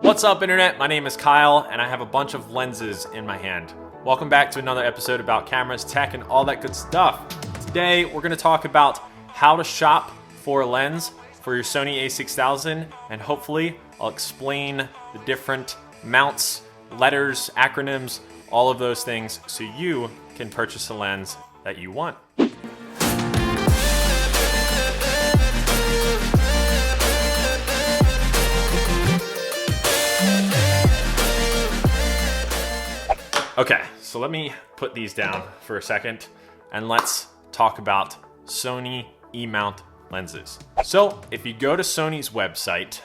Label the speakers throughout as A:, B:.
A: What's up, internet? My name is Kyle, and I have a bunch of lenses in my hand. Welcome back to another episode about cameras, tech, and all that good stuff. Today, we're going to talk about how to shop for a lens for your Sony a6000, and hopefully I'll explain the different mounts, letters, acronyms, all of those things so you can purchase a lens that you want. Okay, so let me put these down for a second and let's talk about Sony E-Mount lenses. So if you go to Sony's website,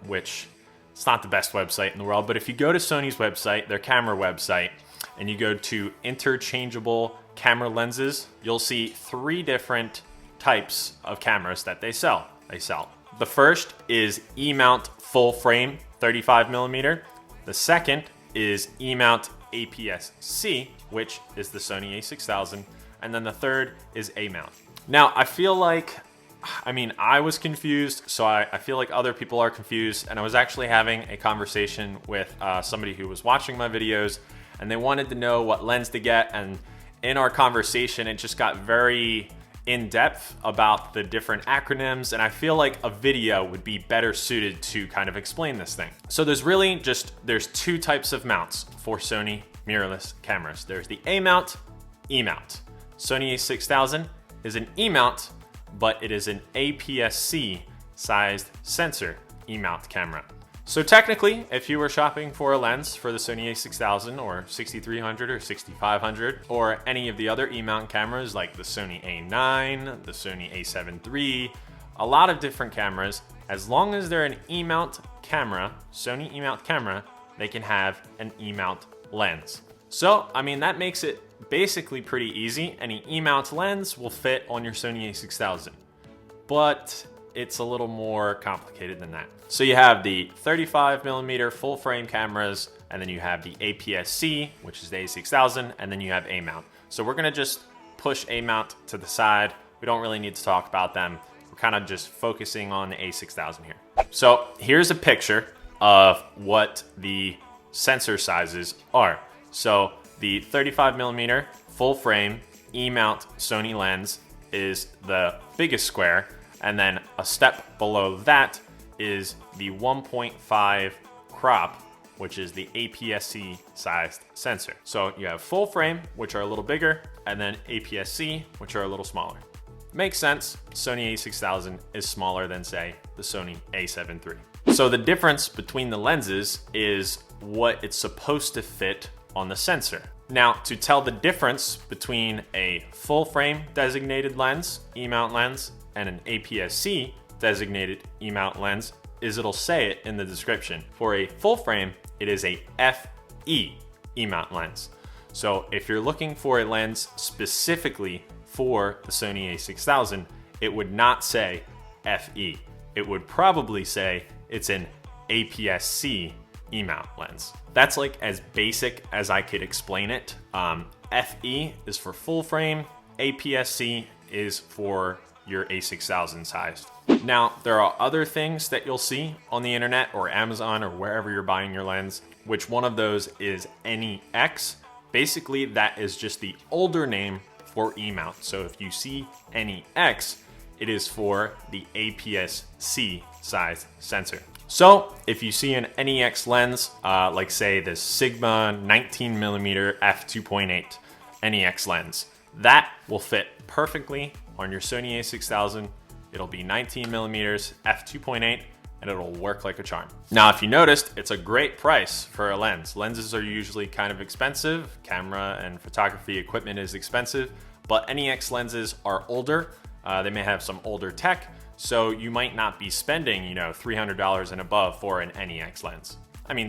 A: which it's not the best website in the world, but if you go to Sony's website, their camera website, and you go to interchangeable camera lenses, you'll see three different types of cameras that they sell. The first is E-Mount full frame 35mm. The second is E-Mount APS-C, which is the Sony a6000. And then the third is EMount. Now, I feel like, I was confused, so I feel like other people are confused. And I was actually having a conversation with somebody who was watching my videos, and they wanted to know what lens to get. And in our conversation, it just got very in-depth about the different acronyms, and I feel like a video would be better suited to kind of explain this thing. So there's two types of mounts for Sony mirrorless cameras. There's the A-mount, E-mount. Sony a6000 is an E-mount, but it is an APS-C sized sensor E-mount camera. So technically, if you were shopping for a lens for the Sony a6000 or 6300 or 6500 or any of the other E-mount cameras like the Sony A9, the Sony a7 III, a lot of different cameras, as long as they're an E-mount camera, Sony E-mount camera, they can have an E-mount lens. So, that makes it basically pretty easy. Any E-mount lens will fit on your Sony a6000, but it's a little more complicated than that. So you have the 35mm full frame cameras, and then you have the APS-C, which is the a6000, and then you have A-mount. So we're gonna just push A-mount to the side. We don't really need to talk about them. We're kind of just focusing on the a6000 here. So here's a picture of what the sensor sizes are. So the 35mm full frame E-mount Sony lens is the biggest square, and then a step below that is the 1.5 crop, which is the APS-C sized sensor. So you have full frame, which are a little bigger, and then APS-C, which are a little smaller. Makes sense. Sony a6000 is smaller than, say, the Sony a7 III. So the difference between the lenses is what it's supposed to fit on the sensor. Now, to tell the difference between a full frame designated lens, E-mount lens, and an APS-C designated E-mount lens is it'll say it in the description. For a full frame, it is a FE E-mount lens. So if you're looking for a lens specifically for the Sony a6000, it would not say FE. It would probably say it's an APS-C E-mount lens. That's like as basic as I could explain it. FE is for full frame, APS-C is for your a6000 sized. Now, there are other things that you'll see on the internet or Amazon or wherever you're buying your lens, which one of those is NEX. Basically, that is just the older name for E-mount. So if you see NEX, it is for the APS-C sized sensor. So if you see an NEX lens, like say the Sigma 19mm f2.8 NEX lens, that will fit perfectly on your Sony a6000. It'll be 19mm f2.8 and it'll work like a charm. Now, if you noticed, it's a great price for a lens. Lenses are usually kind of expensive. Camera and photography equipment is expensive, but NEX lenses are older. They may have some older tech, so you might not be spending, $300 and above for an NEX lens.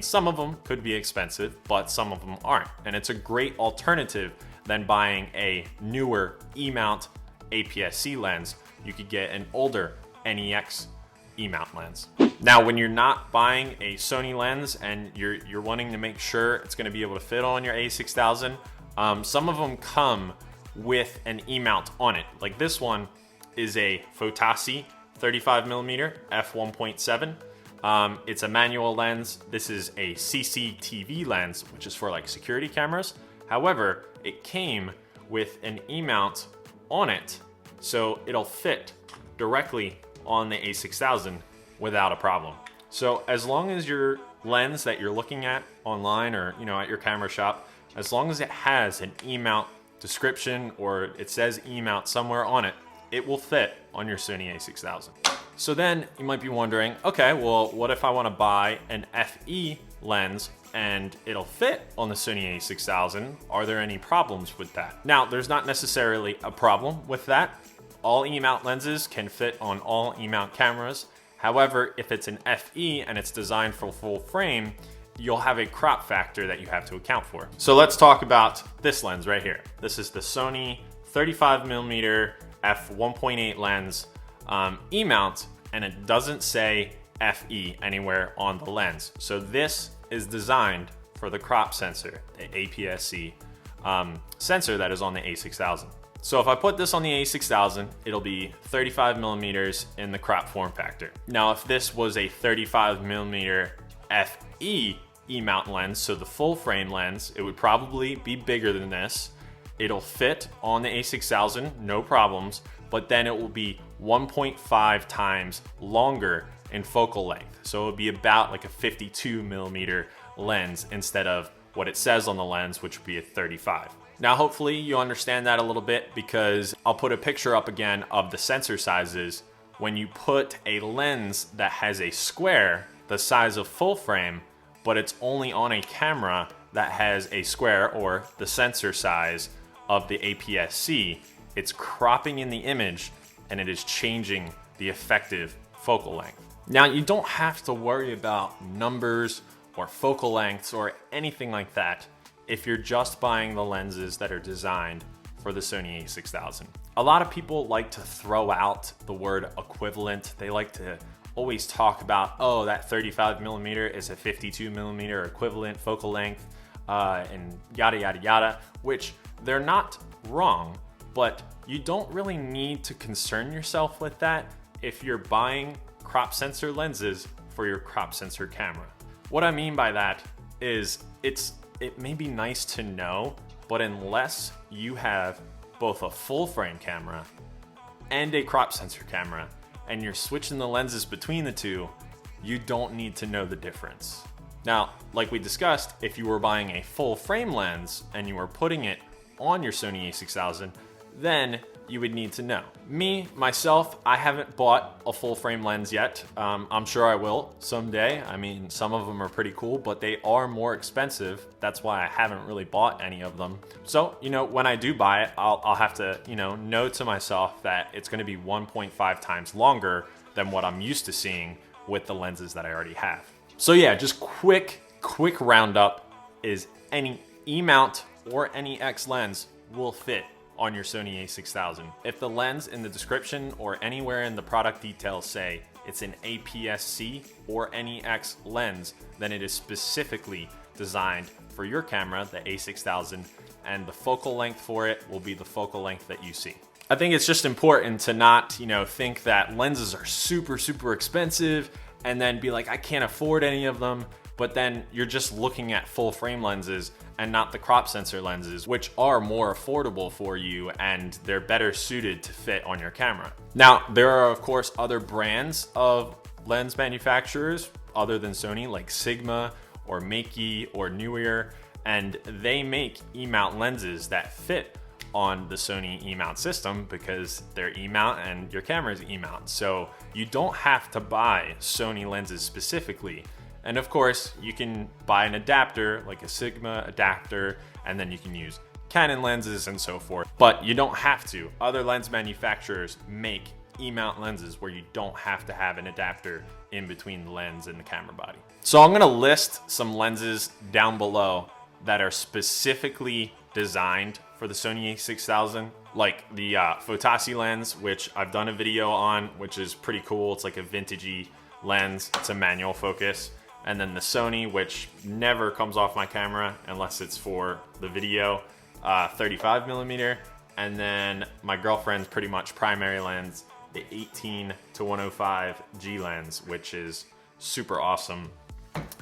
A: Some of them could be expensive, but some of them aren't. And it's a great alternative than buying a newer E-mount APS-C lens. You could get an older NEX E-mount lens. Now, when you're not buying a Sony lens and you're wanting to make sure it's going to be able to fit on your a6000, some of them come with an E-mount on it. Like this one is a Photossi 35mm f1.7. It's a manual lens. This is a CCTV lens, which is for like security cameras. However, it came with an E-mount on it, so it'll fit directly on the A6000 without a problem. So as long as your lens that you're looking at online or at your camera shop, as long as it has an E-mount description or it says E-mount somewhere on it, it will fit on your Sony a6000. So then you might be wondering, okay, well, what if I want to buy an FE lens and it'll fit on the Sony a6000? Are there any problems with that? Now, there's not necessarily a problem with that. All E-mount lenses can fit on all E-mount cameras. However, if it's an FE and it's designed for full frame, you'll have a crop factor that you have to account for. So let's talk about this lens right here. This is the Sony 35mm f1.8 lens E-mount, and it doesn't say FE anywhere on the lens. So this is designed for the crop sensor, the APS-C sensor that is on the a6000. So if I put this on the a6000, it'll be 35mm in the crop form factor. Now, if this was a 35mm FE E-mount lens, so the full frame lens, it would probably be bigger than this. It'll fit on the a6000, no problems, but then it will be 1.5 times longer in focal length. So it would be about like a 52mm lens instead of what it says on the lens, which would be a 35. Now, hopefully you understand that a little bit, because I'll put a picture up again of the sensor sizes. When you put a lens that has a square the size of full frame, but it's only on a camera that has a square or the sensor size of the APS-C, it's cropping in the image and it is changing the effective focal length. Now, you don't have to worry about numbers or focal lengths or anything like that if you're just buying the lenses that are designed for the Sony a6000. A lot of people like to throw out the word equivalent. They like to always talk about, oh, that 35mm is a 52mm equivalent focal length, and yada, yada, yada, which they're not wrong, but you don't really need to concern yourself with that if you're buying crop sensor lenses for your crop sensor camera. What I mean by that is it may be nice to know, but unless you have both a full frame camera and a crop sensor camera, and you're switching the lenses between the two, you don't need to know the difference. Now, like we discussed, if you were buying a full frame lens and you were putting it on your Sony a6000, then you would need to know. Myself, I haven't bought a full frame lens yet. I'm sure I will someday. I mean, some of them are pretty cool, but they are more expensive. That's why I haven't really bought any of them. So, when I do buy it, I'll have to, know to myself that it's gonna be 1.5 times longer than what I'm used to seeing with the lenses that I already have. So yeah, just quick roundup is any E-mount or NEX lens will fit on your Sony a6000. If the lens in the description or anywhere in the product details say it's an APS-C or NEX lens, then it is specifically designed for your camera, the a6000, and the focal length for it will be the focal length that you see. I think it's just important to not, think that lenses are super expensive and then be like, I can't afford any of them, but then you're just looking at full frame lenses and not the crop sensor lenses, which are more affordable for you and they're better suited to fit on your camera. Now, there are of course other brands of lens manufacturers other than Sony, like Sigma or Meiki or Neewer, and they make E-mount lenses that fit on the Sony E-mount system because they're E-mount and your camera is E-mount. So you don't have to buy Sony lenses specifically. And of course, you can buy an adapter, like a Sigma adapter, and then you can use Canon lenses and so forth. But you don't have to. Other lens manufacturers make E-mount lenses where you don't have to have an adapter in between the lens and the camera body. So I'm gonna list some lenses down below that are specifically designed for the Sony a6000, like the Photossi lens, which I've done a video on, which is pretty cool. It's like a vintagey lens. It's a manual focus. And then the Sony, which never comes off my camera unless it's for the video, 35mm. And then my girlfriend's pretty much primary lens, the 18-105 G lens, which is super awesome.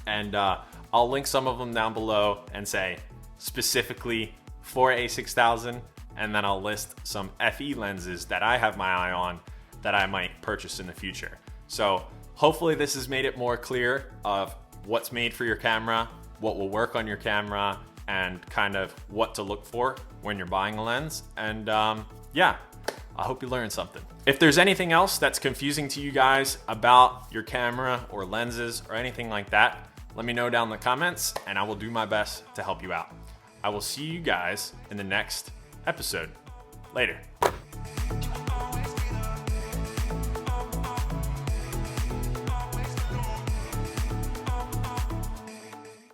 A: And I'll link some of them down below and say specifically for A6000, and then I'll list some FE lenses that I have my eye on that I might purchase in the future. So hopefully this has made it more clear of what's made for your camera, what will work on your camera, and kind of what to look for when you're buying a lens. And yeah, I hope you learned something. If there's anything else that's confusing to you guys about your camera or lenses or anything like that, let me know down in the comments and I will do my best to help you out. I will see you guys in the next episode. Later.